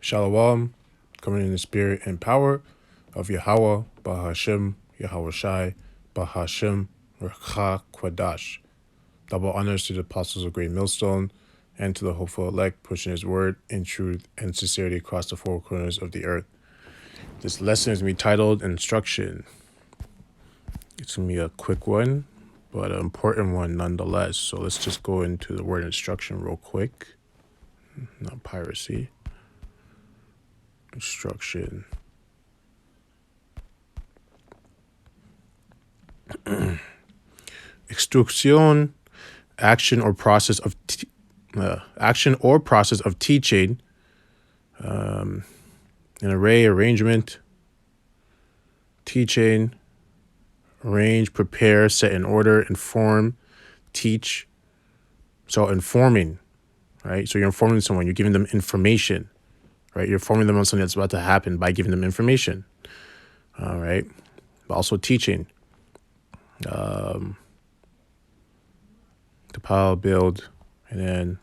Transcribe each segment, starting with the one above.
Shalom, coming in the spirit and power of Yahweh, Bahashem, Yahweh Shai, Bahashem, Recha Kwadash. Double honors to the apostles of Great Millstone and to the hopeful elect, pushing his word in truth and sincerity across the four corners of the earth. This lesson is going to be titled Instruction. It's going to be a quick one, but an important one nonetheless. So let's just go into the word instruction real quick. Not piracy. Instruction. Instruction, action or process of teaching, an array, arrangement, teaching, arrange, prepare, set in order, inform, teach. So informing, right? So you're informing someone, you're giving them information, right? You're informing them on something that's about to happen by giving them information, all right? But also teaching, compile, build, and then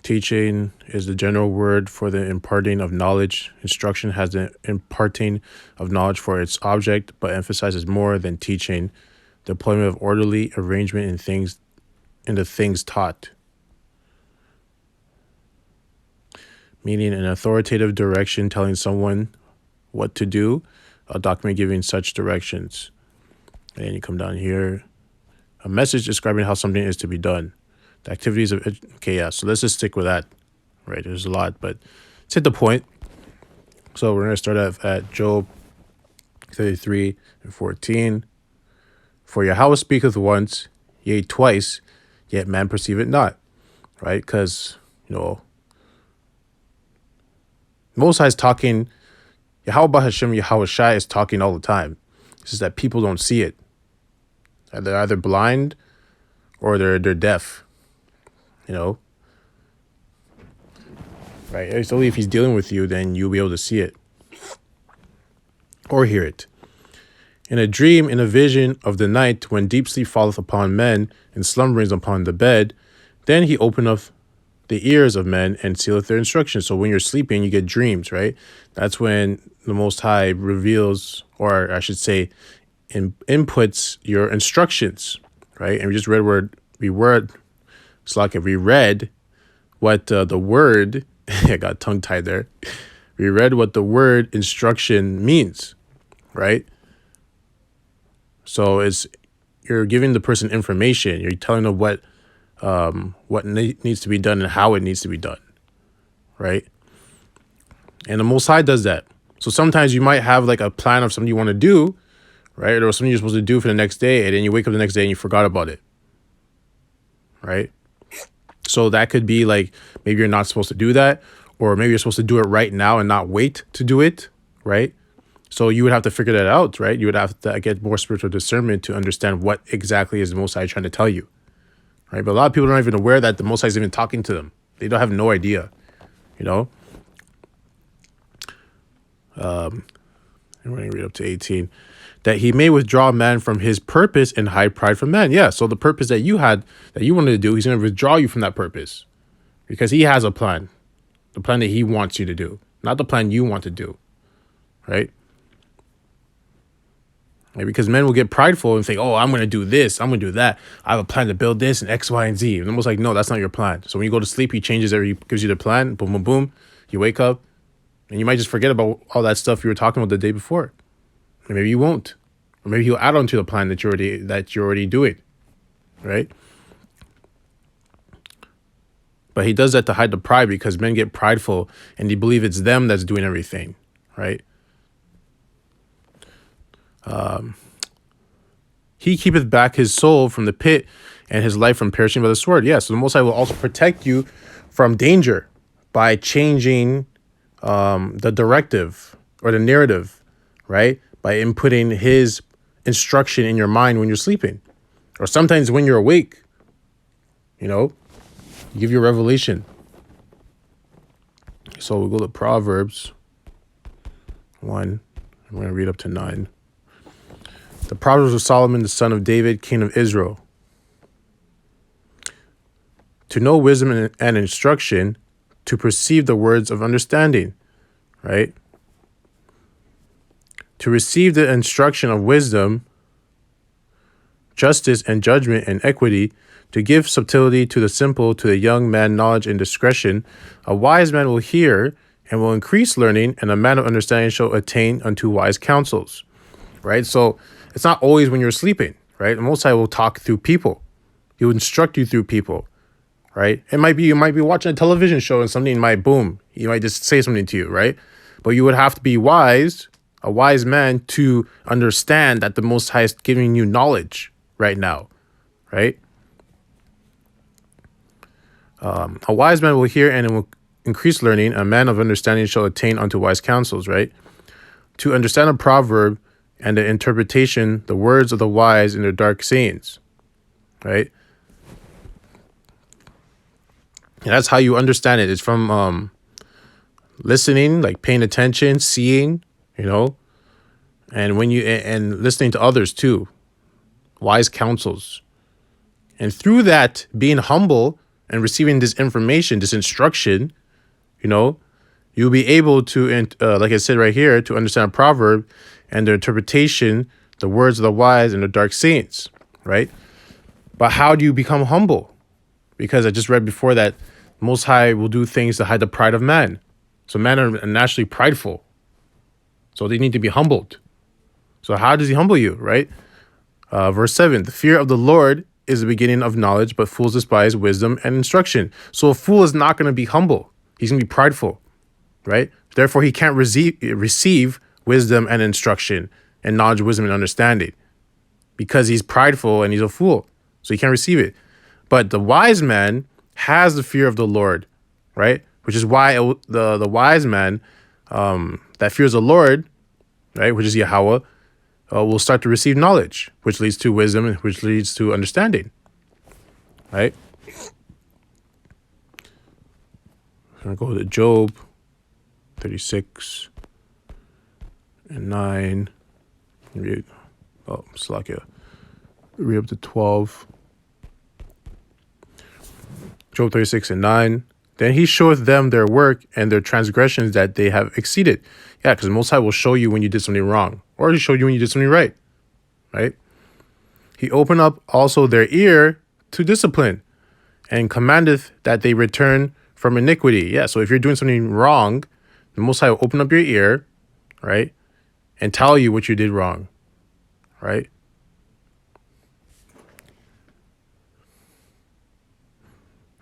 teaching is the general word for the imparting of knowledge. Instruction has the imparting of knowledge for its object, but emphasizes more than teaching, the deployment of orderly arrangement in the things taught. Meaning an authoritative direction telling someone what to do, a document giving such directions. And then you come down here, a message describing how something is to be done. The activities of, okay, yeah, so let's just stick with that, right? There's a lot, but let's hit the point. So we're going to start at Job 33 and 14. For Yahweh speaketh once, yea, twice, yet man perceive it not, right? Because, Most High is talking, Yahweh Hashem, Yahweh Shai is talking all the time. It's just that people don't see it. They're either blind or they're deaf, right? It's only if he's dealing with you, then you'll be able to see it or hear it. In a dream, in a vision of the night, when deep sleep falleth upon men, and slumberings upon the bed, then he openeth the ears of men and sealeth their instructions. So when you're sleeping, you get dreams, right? That's when the Most High reveals, or I should say, inputs your instructions, right? And we just read we read what the word, I got tongue tied there. We read what the word instruction means, right? So you're giving the person information. You're telling them what needs to be done and how it needs to be done, right? And the Most High does that. So sometimes you might have like a plan of something you want to do, right? Or something you're supposed to do for the next day, and then you wake up the next day and you forgot about it, right? So that could be like, maybe you're not supposed to do that, or maybe you're supposed to do it right now and not wait to do it, right? So you would have to figure that out, right? You would have to get more spiritual discernment to understand what exactly is the Most High trying to tell you, right? But a lot of people are not even aware that the Most High is even talking to them. They don't have no idea, And we're going to read up to 18. That he may withdraw man from his purpose and hide pride from man. Yeah, so the purpose that you had, that you wanted to do, he's going to withdraw you from that purpose because he has a plan, the plan that he wants you to do, not the plan you want to do, right? Because men will get prideful and think, oh, I'm going to do this, I'm going to do that. I have a plan to build this and X, Y, and Z. And almost like, no, that's not your plan. So when you go to sleep, he changes it, he gives you the plan, boom, boom, boom. You wake up and you might just forget about all that stuff you were talking about the day before. Or maybe you won't. Or maybe he'll add on to the plan that you're already doing, right? But he does that to hide the pride because men get prideful and they believe it's them that's doing everything, right? He keepeth back his soul from the pit and his life from perishing by the sword. Yeah, so the Most High will also protect you from danger by changing the directive or the narrative, right? By inputting his instruction in your mind when you're sleeping. Or sometimes when you're awake, give you a revelation. So we'll go to Proverbs 1. I'm going to read up to 9. The Proverbs of Solomon, the son of David, king of Israel. to know wisdom and instruction, to perceive the words of understanding, right? To receive the instruction of wisdom, justice and judgment and equity, to give subtlety to the simple, to the young man knowledge and discretion. A wise man will hear and will increase learning, and a man of understanding shall attain unto wise counsels, right? So it's not always when you're sleeping, right? The Most High will talk through people. He will instruct you through people, right? It might be, you might be watching a television show and something might boom. He might just say something to you, right? But you would have to be wise, a wise man, to understand that the Most High is giving you knowledge right now, right? A wise man will hear and will increase learning. A man of understanding shall attain unto wise counsels, right? To understand a proverb and the interpretation, the words of the wise in their dark sayings, right? And that's how you understand it. It's from listening, like paying attention, seeing, and when you and listening to others too, wise counsels, and through that being humble and receiving this information, this instruction, you'll be able to, like I said right here, to understand a proverb and their interpretation, the words of the wise and the dark sayings, right? But how do you become humble? Because I just read before that Most High will do things to hide the pride of man. So men are naturally prideful. So they need to be humbled. So how does he humble you, right? Verse 7, the fear of the Lord is the beginning of knowledge, but fools despise wisdom and instruction. So a fool is not going to be humble. He's going to be prideful, right? Therefore, he can't receive wisdom and instruction and knowledge, wisdom, and understanding because he's prideful and he's a fool. So he can't receive it. But the wise man has the fear of the Lord, right? Which is why the wise man that fears the Lord, right, which is Yahweh, will start to receive knowledge, which leads to wisdom and which leads to understanding, right? I'm going to go to Job 36 and 9. Read up to 12. Job 36 and 9. Then he showeth them their work and their transgressions that they have exceeded. Yeah, because the Most High will show you when you did something wrong, or he showed you when you did something right, right? He opened up also their ear to discipline and commandeth that they return from iniquity. Yeah, so if you're doing something wrong, the Most High will open up your ear, right, and tell you what you did wrong, right?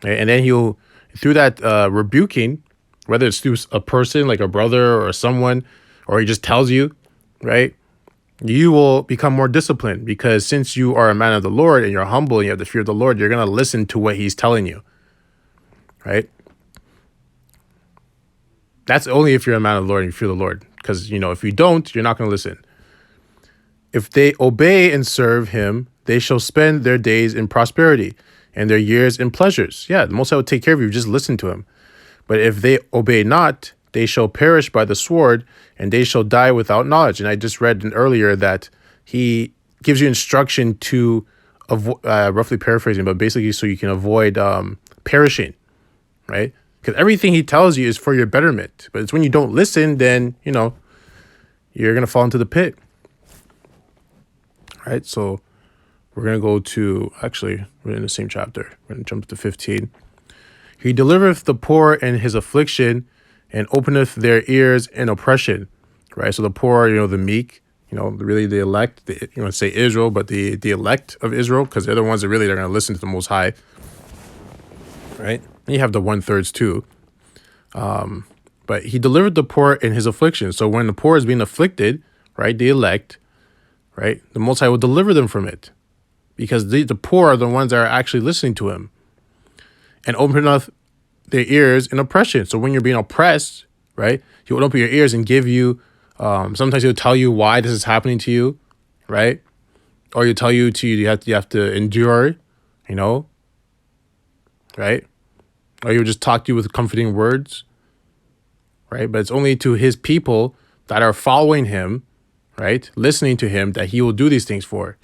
And then he'll, through that rebuking, whether it's through a person like a brother or someone, or he just tells you, right, you will become more disciplined because since you are a man of the Lord and you're humble and you have the fear of the Lord, you're going to listen to what he's telling you, right? That's only if you're a man of the Lord and you fear the Lord, because, if you don't, you're not going to listen. If they obey and serve him, they shall spend their days in prosperity and their years in pleasures. Yeah, the Most High will take care of you. Just listen to him. But if they obey not, they shall perish by the sword, and they shall die without knowledge. And I just read earlier that he gives you instruction to avoid, roughly paraphrasing, but basically so you can avoid perishing, right? Because everything he tells you is for your betterment. But it's when you don't listen, then, you're going to fall into the pit, right? So we're going to go to, actually, we're in the same chapter. We're going to jump to 15. He delivereth the poor in his affliction and openeth their ears in oppression, right? So the poor, the meek, really the elect, say Israel, but the elect of Israel, because they're the ones that really are going to listen to the Most High, right? And you have the 1/3 too. But he delivered the poor in his affliction. So when the poor is being afflicted, right, the elect, right, the Most High will deliver them from it because the poor are the ones that are actually listening to him. And openeth their ears in oppression. So when you're being oppressed, right, he will open your ears and give you, sometimes he'll tell you why this is happening to you, right? Or he'll tell you you have to endure, right? Or he'll just talk to you with comforting words, right? But it's only to his people that are following him, right, listening to him, that he will do these things for,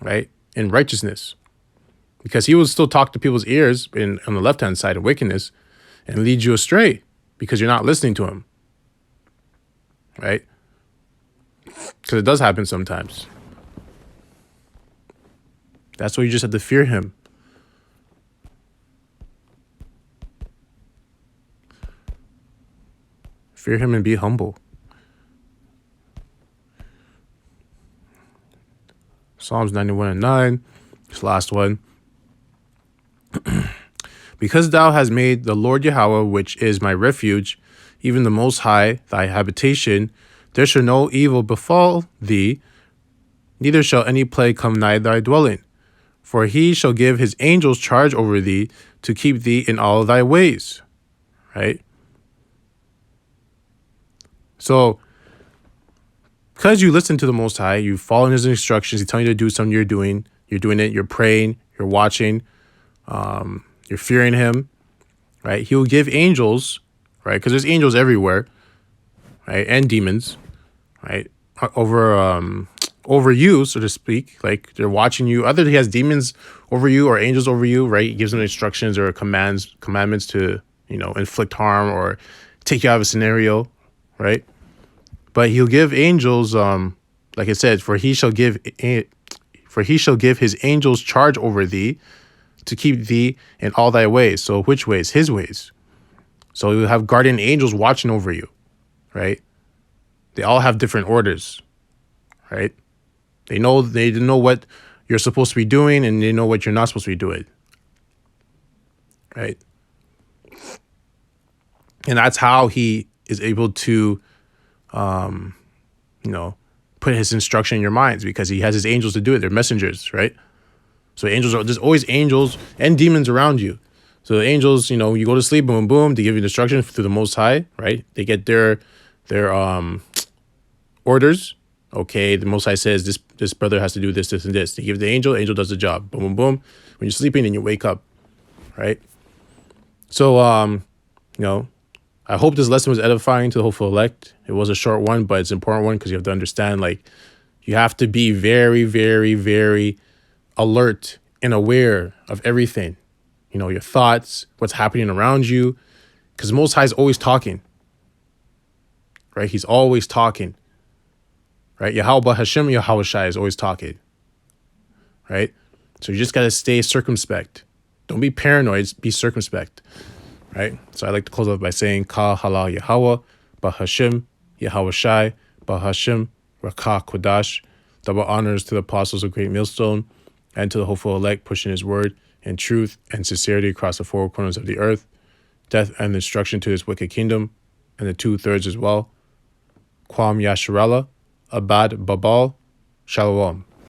right, in righteousness. because he will still talk to people's ears on the left-hand side of wickedness and lead you astray because you're not listening to him, right? Because it does happen sometimes. That's why you just have to fear him. Fear him and be humble. Psalms 91:9, this last one. Because thou hast made the Lord Yahweh, which is my refuge, even the Most High, thy habitation, there shall no evil befall thee, neither shall any plague come nigh thy dwelling. For he shall give his angels charge over thee to keep thee in all thy ways. Right? So, because you listen to the Most High, you follow his instructions, he's telling you to do something, you're doing it, you're praying, you're watching, you're fearing him, right? He will give angels, right? Because there's angels everywhere, right? And demons, right? Over you, so to speak. Like they're watching you. Either he has demons over you or angels over you, right? He gives them instructions or commandments to, inflict harm or take you out of a scenario, right? But he'll give angels, like it says, for he shall give his angels charge over thee to keep thee in all thy ways. So which ways? His ways. So you have guardian angels watching over you, right? They all have different orders, right? They know what you're supposed to be doing and they know what you're not supposed to be doing, right? And that's how he is able to, put his instruction in your minds, because he has his angels to do it. They're messengers, right? So there's always angels and demons around you. So the angels, you go to sleep, boom, boom, they give you instructions through the Most High, right? They get their orders. Okay, the Most High says this brother has to do this, this, and this. They give the angel does the job. Boom, boom, boom. When you're sleeping and you wake up, right? So, I hope this lesson was edifying to the hopeful elect. It was a short one, but it's an important one because you have to understand, like, you have to be very, very, very alert and aware of everything. Your thoughts, what's happening around you, because Most High is always talking, right? He's always talking, right? Yahweh Hashem, Yahweh Shai is always talking, right? So you just got to stay circumspect. Don't be paranoid, be circumspect, right? So I like to close off by saying, Ka halal Yahweh, Ba Hashem, Yahweh Shai, Ba Hashem, Rakah Kodash. Double honors to the apostles of Great Millstone and to the hopeful elect pushing his word in truth and sincerity across the four corners of the earth, death and destruction to this wicked kingdom, and the 2/3 as well. Kwam Yasharallah, Abad Babal, Shalom.